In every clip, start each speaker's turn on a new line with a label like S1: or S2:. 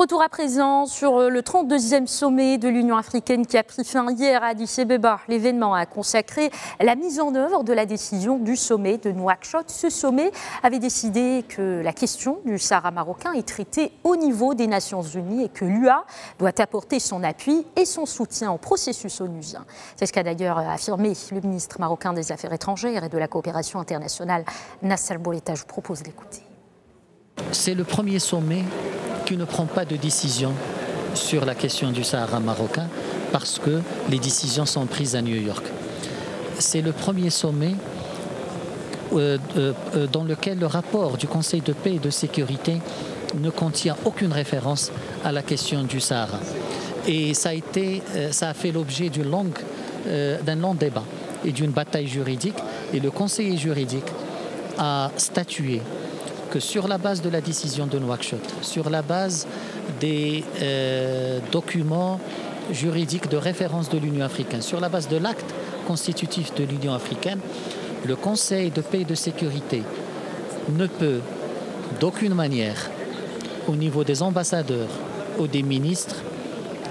S1: Retour à présent sur le 32e sommet de l'Union africaine qui a pris fin hier à Addis Abeba. L'événement a consacré la mise en œuvre de la décision du sommet de Nouakchott. Ce sommet avait décidé que la question du Sahara marocain est traitée au niveau des Nations Unies et que l'UA doit apporter son appui et son soutien au processus onusien. C'est ce qu'a d'ailleurs affirmé le ministre marocain des Affaires étrangères et de la coopération internationale, Nasser Bourita. Je vous propose d'écouter.
S2: C'est le premier sommet qui ne prend pas de décision sur la question du Sahara marocain parce que les décisions sont prises à New York. C'est le premier sommet dans lequel le rapport du Conseil de paix et de sécurité ne contient aucune référence à la question du Sahara. Et ça a fait l'objet d'un long débat et d'une bataille juridique. Et le conseiller juridique a statué que sur la base de la décision de Nouakchott, sur la base des documents juridiques de référence de l'Union africaine, sur la base de l'acte constitutif de l'Union africaine, le Conseil de paix et de sécurité ne peut d'aucune manière, au niveau des ambassadeurs ou des ministres,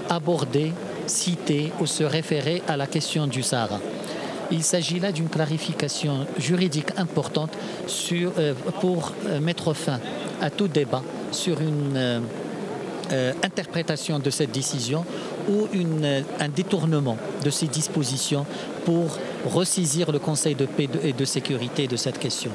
S2: aborder, citer ou se référer à la question du Sahara. Il s'agit là d'une clarification juridique importante pour mettre fin à tout débat sur une interprétation de cette décision ou un détournement de ces dispositions pour ressaisir le Conseil de paix et de sécurité de cette question.